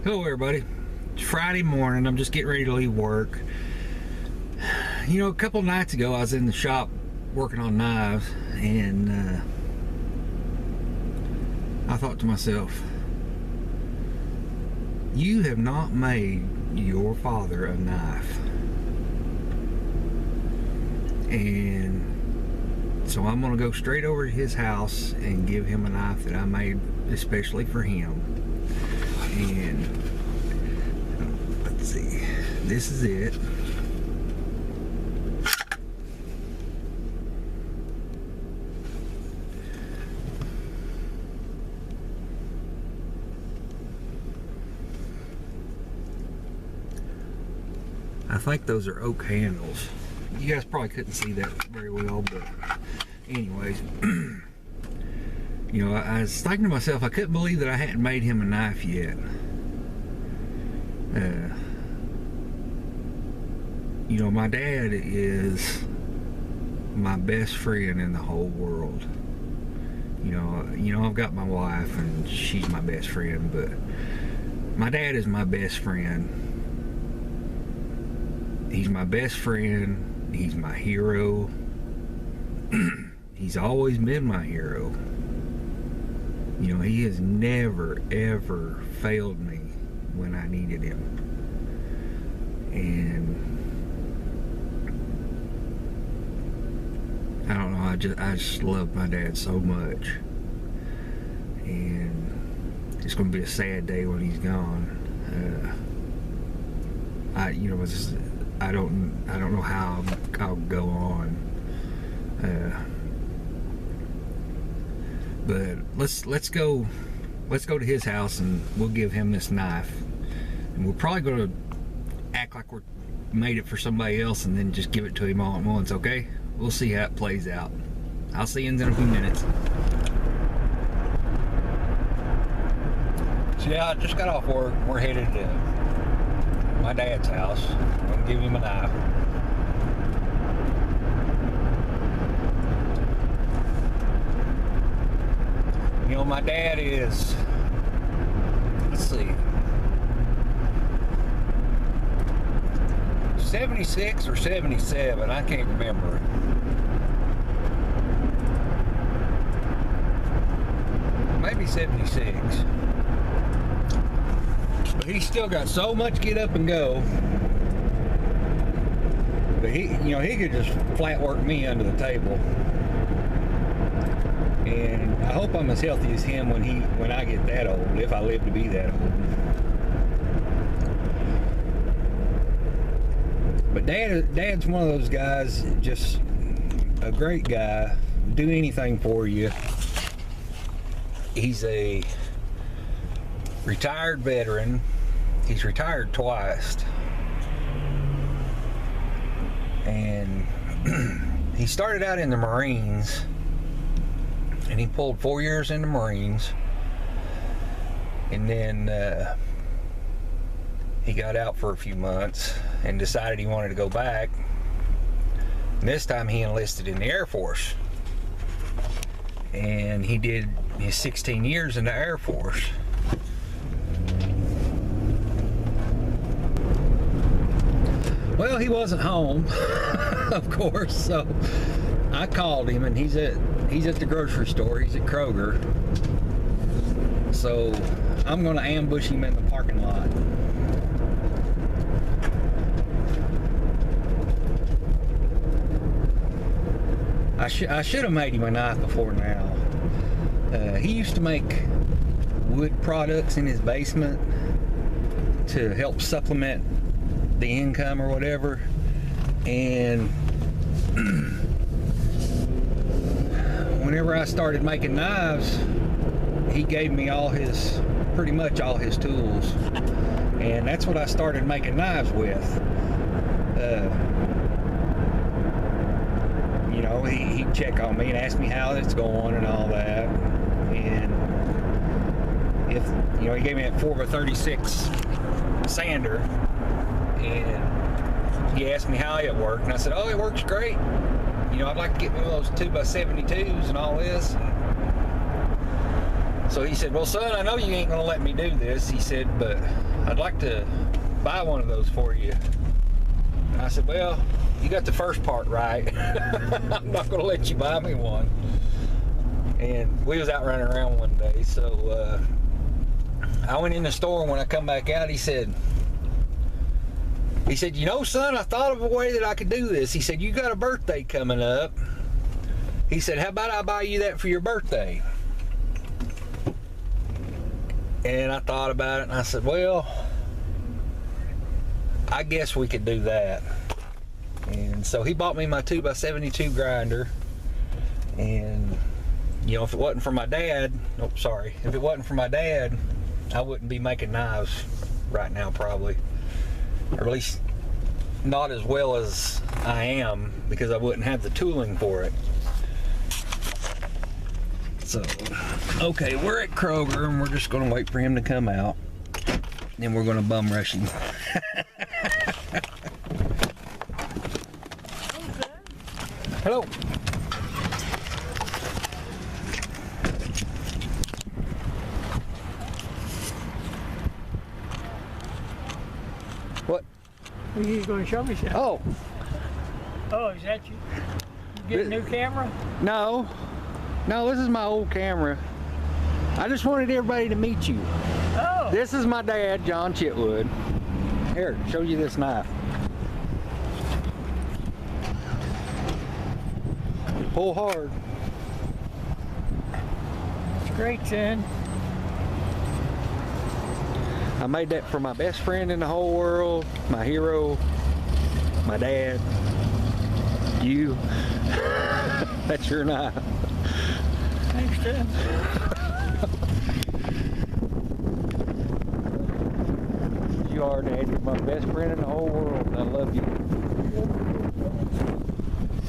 Hello everybody. It's Friday morning. I'm just getting ready to leave work. You know, a couple nights ago I was in the shop working on knives, and I thought to myself, you have not made your father a knife. And so I'm gonna go straight over to his house and give him a knife that I made especially for him. And let's see, this is it. I think those are oak handles. You guys probably couldn't see that very well, but anyways, you know, I was thinking to myself, I couldn't believe that I hadn't made him a knife yet. You know, my dad is my best friend in the whole world. You know, I've got my wife and she's my best friend, but my dad is my best friend. He's my best friend. He's my hero. He's always been my hero. You know, he has never, ever failed me when I needed him. And I don't know, I just love my dad so much. And it's going to be a sad day when he's gone. I don't know how I'll go on. But let's go to his house and we'll give him this knife. And we're probably going to act like we're made it for somebody else and then just give it to him all at once, okay? We'll see how it plays out. I'll see you in a few minutes. So yeah, I just got off work. We're headed to my dad's house. I'm gonna give him a knife. You know, my dad is, let's see, 76 or 77, I can't remember. Maybe 76. But he's still got so much get up and go. But he could just flat work me under the table. And I hope I'm as healthy as him when I get that old, if I live to be that old. But Dad's one of those guys, just a great guy, do anything for you. He's a retired veteran. He's retired twice. And he started out in the Marines, and he pulled 4 years in the Marines, and then he got out for a few months and decided he wanted to go back. And this time he enlisted in the Air Force, and he did his 16 years in the Air Force. Well, he wasn't home, of course, so I called him, and he's at the grocery store. He's at Kroger. So I'm going to ambush him in the parking lot. I should have made him a knife before now. He used to make wood products in his basement to help supplement the income or whatever, and whenever I started making knives, he gave me pretty much all his tools, and that's what I started making knives with. You know, he'd check on me and ask me how it's going and all that, and he gave me that 4x36 sander, and he asked me how it worked, and I said, oh, it works great. You know, I'd like to get one of those 2x72s and all this. So he said, well, son, I know you ain't gonna let me do this. He said, but I'd like to buy one of those for you. And I said, well, you got the first part right. I'm not gonna let you buy me one. And we was out running around one day, so I went in the store, and when I come back out, he said, you know, son, I thought of a way that I could do this. He said, you got a birthday coming up. He said, how about I buy you that for your birthday? And I thought about it, and I said, well, I guess we could do that. And so he bought me my 2x72 grinder. And, you know, if it wasn't for my dad, if it wasn't for my dad, I wouldn't be making knives right now, probably. Or at least not as well as I am, because I wouldn't have the tooling for it. So, okay, we're at Kroger, and we're just going to wait for him to come out. Then we're going to bum rush him. Hello. What? You going to show me something? Oh. Oh, is that you? You get a new camera? No, this is my old camera. I just wanted everybody to meet you. Oh. This is my dad, John Chitwood. Here, show you this knife. Pull hard. It's great, son. I made that for my best friend in the whole world, my hero, my dad, you. That's your knife. Thanks, son. You are, Dad. You're my best friend in the whole world, and I love you.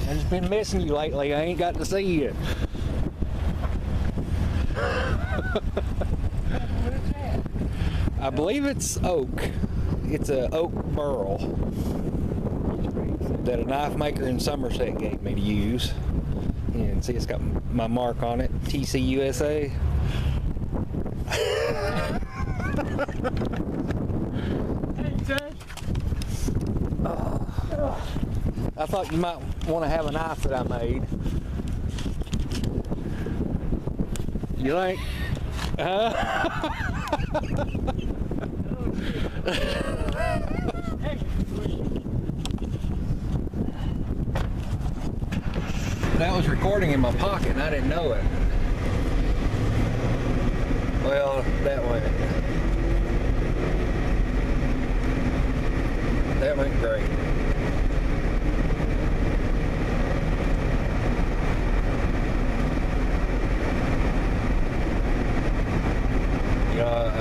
I've just been missing you lately. I ain't got to see you. What is that? I believe it's oak. It's a oak burl that a knife maker in Somerset gave me to use. And see, it's got my mark on it, TC USA. Hey, son. I thought you might want to have a knife that I made. You think? That was recording in my pocket and I didn't know it. Well, that went great. You know,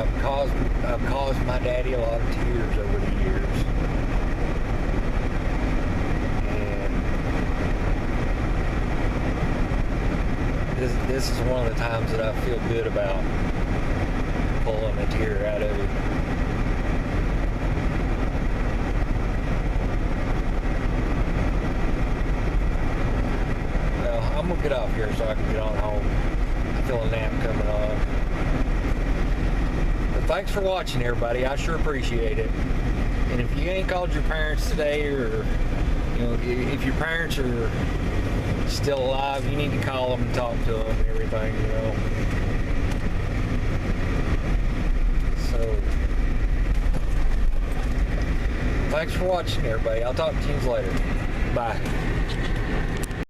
I've caused my daddy a lot of tears over the years. This is one of the times that I feel good about pulling a tear out of it. Well, I'm gonna get off here so I can get on home. I feel a nap coming on. But thanks for watching, everybody. I sure appreciate it. And if you ain't called your parents today, or you know, if your parents are still alive, you need to call them and talk to them and everything, you know. So, thanks for watching, everybody. I'll talk to you later. Bye.